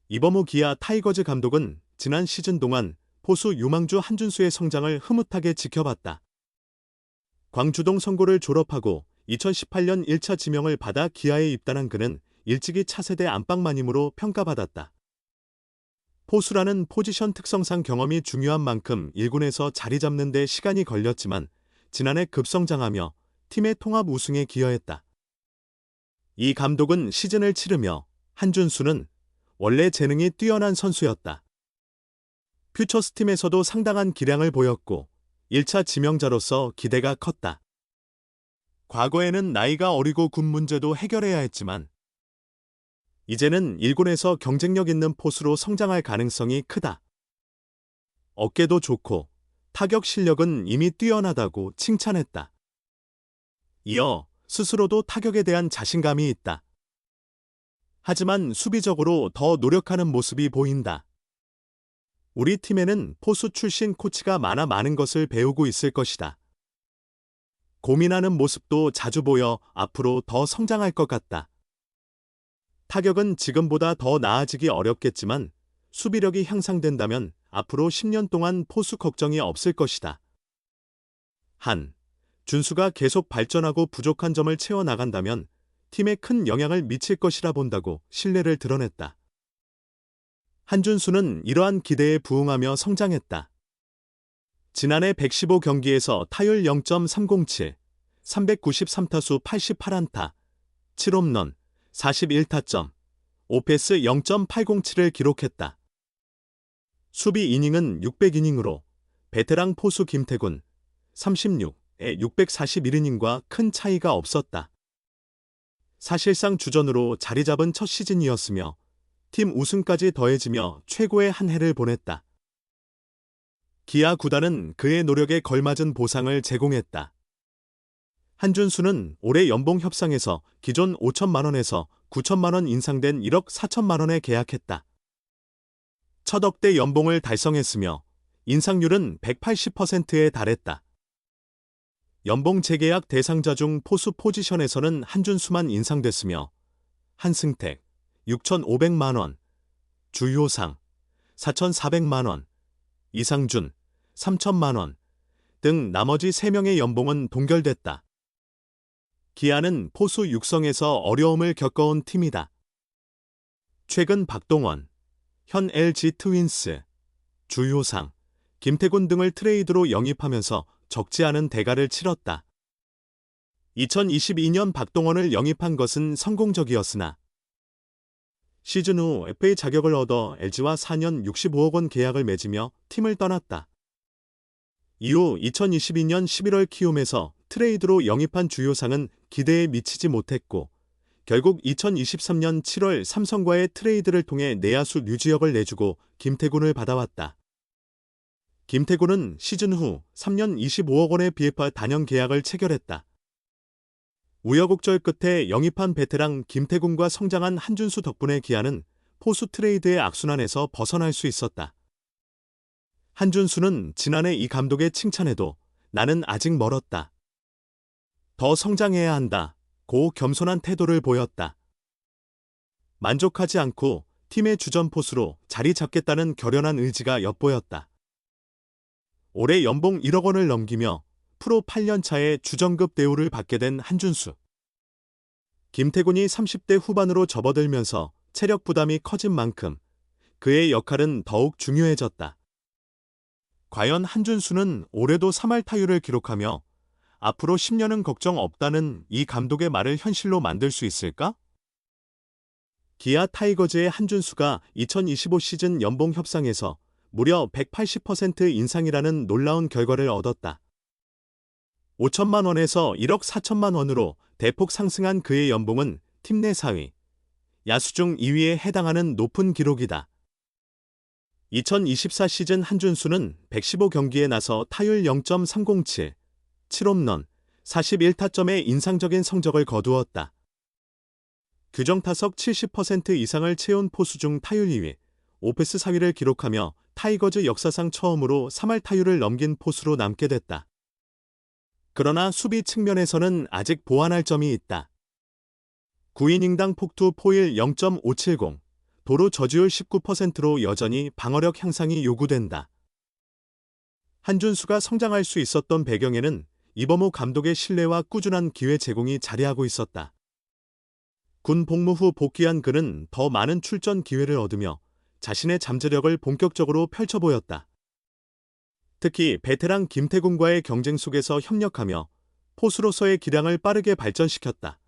이범호 기아 타이거즈 감독은 지난 시즌 동안 포수 유망주 한준수의 성장을 흐뭇하게 지켜봤다. 광주동 성고를 졸업하고 2018년 1차 지명을 받아 기아에 입단한 그는 일찍이 차세대 안방마님으로 평가받았다. 포수라는 포지션 특성상 경험이 중요한 만큼 1군에서 자리 잡는 데 시간이 걸렸지만 지난해 급성장하며 팀의 통합 우승에 기여했다. 이 감독은 시즌을 치르며 한준수는 원래 재능이 뛰어난 선수였다. 퓨처스팀에서도 상당한 기량을 보였고 1차 지명자로서 기대가 컸다. 과거에는 나이가 어리고 군 문제도 해결해야 했지만 이제는 1군에서 경쟁력 있는 포수로 성장할 가능성이 크다. 어깨도 좋고 타격 실력은 이미 뛰어나다고 칭찬했다. 이어 스스로도 타격에 대한 자신감이 있다. 하지만 수비적으로 더 노력하는 모습이 보인다. 우리 팀에는 포수 출신 코치가 많은 것을 배우고 있을 것이다. 고민하는 모습도 자주 보여 앞으로 더 성장할 것 같다. 타격은 지금보다 더 나아지기 어렵겠지만 수비력이 향상된다면 앞으로 10년 동안 포수 걱정이 없을 것이다. 준수가 계속 발전하고 부족한 점을 채워나간다면 팀에 큰 영향을 미칠 것이라 본다고 신뢰를 드러냈다. 한준수는 이러한 기대에 부응하며 성장했다. 지난해 115경기에서 타율 0.307, 393타수 88안타, 7홈런, 41타점, 오패스 0.807을 기록했다. 수비 이닝은 600이닝으로 베테랑 포수 김태군 36에 641이닝과 큰 차이가 없었다. 사실상 주전으로 자리 잡은 첫 시즌이었으며 팀 우승까지 더해지며 최고의 한 해를 보냈다. 기아 구단은 그의 노력에 걸맞은 보상을 제공했다. 한준수는 올해 연봉 협상에서 기존 5천만 원에서 9천만 원 인상된 1억 4천만 원에 계약했다. 첫 억대 연봉을 달성했으며 인상률은 180%에 달했다. 연봉 재계약 대상자 중 포수 포지션에서는 한준수만 인상됐으며 한승택 6,500만 원, 주효상 4,400만 원, 이상준 3천만 원 등 나머지 3명의 연봉은 동결됐다. 기아는 포수 육성에서 어려움을 겪어온 팀이다. 최근 박동원, 현 LG 트윈스, 주효상, 김태군 등을 트레이드로 영입하면서 적지 않은 대가를 치렀다. 2022년 박동원을 영입한 것은 성공적이었으나 시즌 후 FA 자격을 얻어 LG와 4년 65억 원 계약을 맺으며 팀을 떠났다. 이후 2022년 11월 키움에서 트레이드로 영입한 주효상은 기대에 미치지 못했고 결국 2023년 7월 삼성과의 트레이드를 통해 내야수 류지혁을 내주고 김태군을 받아왔다. 김태군은 시즌 후 3년 25억 원의 BFR 단형 계약을 체결했다. 우여곡절 끝에 영입한 베테랑 김태군과 성장한 한준수 덕분에 기아는 포수 트레이드의 악순환에서 벗어날 수 있었다. 한준수는 지난해 이 감독의 칭찬에도 나는 아직 멀었다. 더 성장해야 한다. 고 겸손한 태도를 보였다. 만족하지 않고 팀의 주전 포수로 자리 잡겠다는 결연한 의지가 엿보였다. 올해 연봉 1억 원을 넘기며 프로 8년 차에 주전급 대우를 받게 된 한준수. 김태군이 30대 후반으로 접어들면서 체력 부담이 커진 만큼 그의 역할은 더욱 중요해졌다. 과연 한준수는 올해도 3할 타율을 기록하며 앞으로 10년은 걱정 없다는 이 감독의 말을 현실로 만들 수 있을까? 기아 타이거즈의 한준수가 2025 시즌 연봉 협상에서 무려 180% 인상이라는 놀라운 결과를 얻었다. 5천만 원에서 1억 4천만 원으로 대폭 상승한 그의 연봉은 팀 내 4위, 야수 중 2위에 해당하는 높은 기록이다. 2024 시즌 한준수는 115경기에 나서 타율 0.307, 7홈런, 41타점의 인상적인 성적을 거두었다. 규정 타석 70% 이상을 채운 포수 중 타율 2위, 오패스 4위를 기록하며 타이거즈 역사상 처음으로 3할 타율을 넘긴 포수로 남게 됐다. 그러나 수비 측면에서는 아직 보완할 점이 있다. 9이닝당 폭투 포일 0.570, 도루 저지율 19%로 여전히 방어력 향상이 요구된다. 한준수가 성장할 수 있었던 배경에는 이범호 감독의 신뢰와 꾸준한 기회 제공이 자리하고 있었다. 군 복무 후 복귀한 그는 더 많은 출전 기회를 얻으며 자신의 잠재력을 본격적으로 펼쳐 보였다. 특히 베테랑 김태군과의 경쟁 속에서 협력하며 포수로서의 기량을 빠르게 발전시켰다.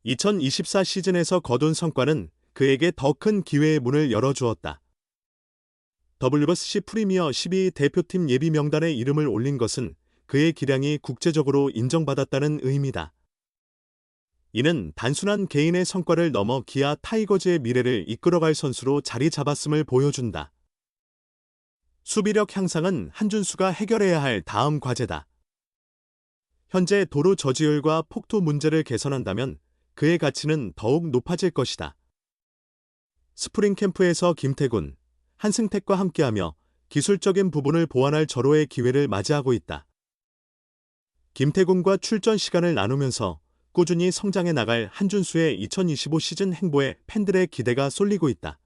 2024 시즌에서 거둔 성과는 그에게 더 큰 기회의 문을 열어주었다. WBC 프리미어 12 대표팀 예비 명단에 이름을 올린 것은 그의 기량이 국제적으로 인정받았다는 의미다. 이는 단순한 개인의 성과를 넘어 기아 타이거즈의 미래를 이끌어갈 선수로 자리 잡았음을 보여준다. 수비력 향상은 한준수가 해결해야 할 다음 과제다. 현재 도루 저지율과 폭투 문제를 개선한다면 그의 가치는 더욱 높아질 것이다. 스프링 캠프에서 김태군, 한승택과 함께하며 기술적인 부분을 보완할 절호의 기회를 맞이하고 있다. 김태군과 출전 시간을 나누면서 꾸준히 성장해 나갈 한준수의 2025 시즌 행보에 팬들의 기대가 쏠리고 있다.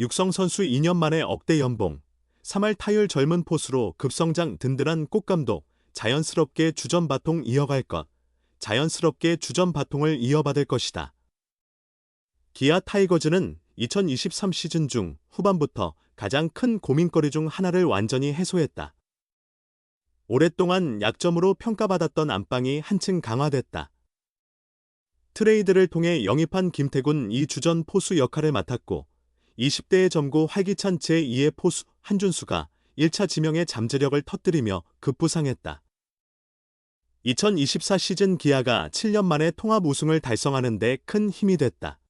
육성 선수 2년 만에 억대 연봉, 3할 타율 젊은 포수로 급성장 든든한 꽃감독, 자연스럽게 주전 바통 이어갈 것, 자연스럽게 주전 바통을 이어받을 것이다. 기아 타이거즈는 2023 시즌 중 후반부터 가장 큰 고민거리 중 하나를 완전히 해소했다. 오랫동안 약점으로 평가받았던 안방이 한층 강화됐다. 트레이드를 통해 영입한 김태군 2주전 포수 역할을 맡았고 20대의 젊고 활기찬 제2의 포수 한준수가 1차 지명의 잠재력을 터뜨리며 급부상했다. 2024 시즌 기아가 7년 만에 통합 우승을 달성하는 데 큰 힘이 됐다.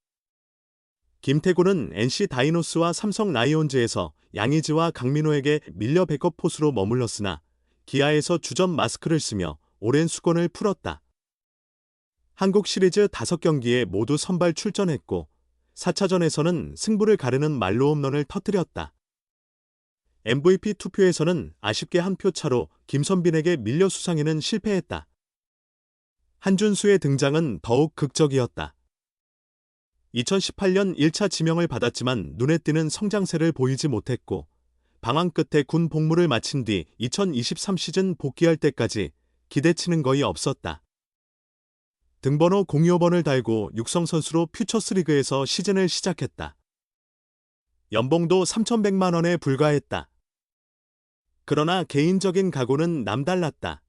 김태군은 NC 다이노스와 삼성 라이온즈에서 양의지와 강민호에게 밀려 백업 포수로 머물렀으나 기아에서 주전 마스크를 쓰며 오랜 수건을 풀었다. 한국 시리즈 5경기에 모두 선발 출전했고 4차전에서는 승부를 가르는 말로 홈런을 터뜨렸다. MVP 투표에서는 아쉽게 한 표 차로 김선빈에게 밀려 수상에는 실패했다. 한준수의 등장은 더욱 극적이었다. 2018년 1차 지명을 받았지만 눈에 띄는 성장세를 보이지 못했고 방황 끝에 군 복무를 마친 뒤 2023 시즌 복귀할 때까지 기대치는 거의 없었다. 등번호 025번을 달고 육성 선수로 퓨처스리그에서 시즌을 시작했다. 연봉도 3,100만 원에 불과했다. 그러나 개인적인 각오는 남달랐다.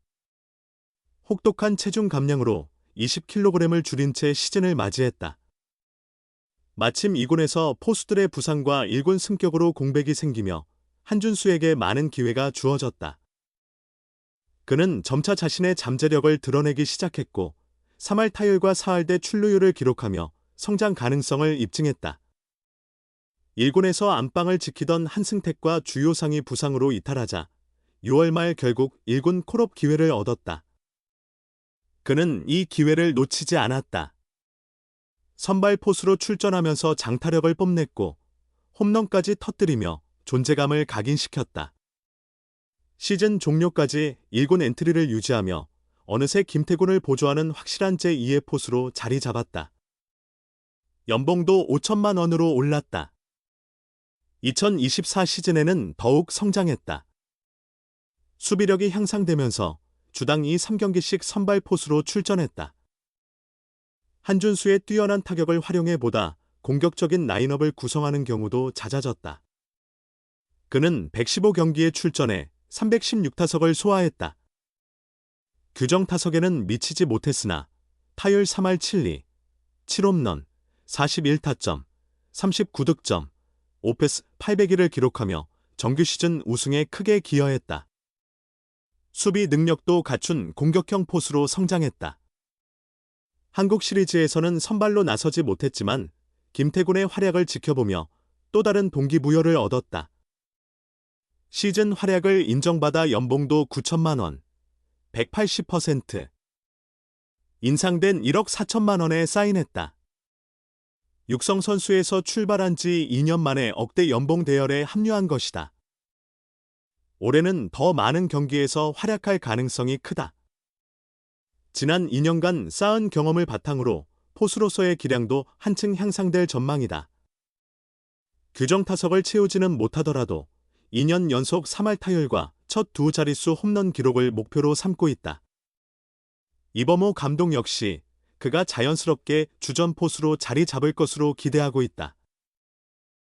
혹독한 체중 감량으로 20kg을 줄인 채 시즌을 맞이했다. 마침 2군에서 포수들의 부상과 1군 승격으로 공백이 생기며 한준수에게 많은 기회가 주어졌다. 그는 점차 자신의 잠재력을 드러내기 시작했고 3할 타율과 4할대 출루율을 기록하며 성장 가능성을 입증했다. 1군에서 안방을 지키던 한승택과 주요상이 부상으로 이탈하자 6월 말 결국 1군 콜업 기회를 얻었다. 그는 이 기회를 놓치지 않았다. 선발 포수로 출전하면서 장타력을 뽐냈고 홈런까지 터뜨리며 존재감을 각인시켰다. 시즌 종료까지 1군 엔트리를 유지하며 어느새 김태군을 보조하는 확실한 제2의 포수로 자리 잡았다. 연봉도 5천만 원으로 올랐다. 2024 시즌에는 더욱 성장했다. 수비력이 향상되면서 주당 2-3경기씩 선발 포수로 출전했다. 한준수의 뛰어난 타격을 활용해 보다 공격적인 라인업을 구성하는 경우도 잦아졌다. 그는 115경기에 출전해 316타석을 소화했다. 규정 타석에는 미치지 못했으나 타율 3할 7리, 7홈런, 41타점, 39득점, 5패스 800일을 기록하며 정규 시즌 우승에 크게 기여했다. 수비 능력도 갖춘 공격형 포수로 성장했다. 한국 시리즈에서는 선발로 나서지 못했지만 김태군의 활약을 지켜보며 또 다른 동기부여를 얻었다. 시즌 활약을 인정받아 연봉도 9천만 원, 180%, 인상된 1억 4천만 원에 사인했다. 육성 선수에서 출발한 지 2년 만에 억대 연봉 대열에 합류한 것이다. 올해는 더 많은 경기에서 활약할 가능성이 크다. 지난 2년간 쌓은 경험을 바탕으로 포수로서의 기량도 한층 향상될 전망이다. 규정 타석을 채우지는 못하더라도 2년 연속 3할 타율과 첫 두 자릿수 홈런 기록을 목표로 삼고 있다. 이범호 감독 역시 그가 자연스럽게 주전 포수로 자리 잡을 것으로 기대하고 있다.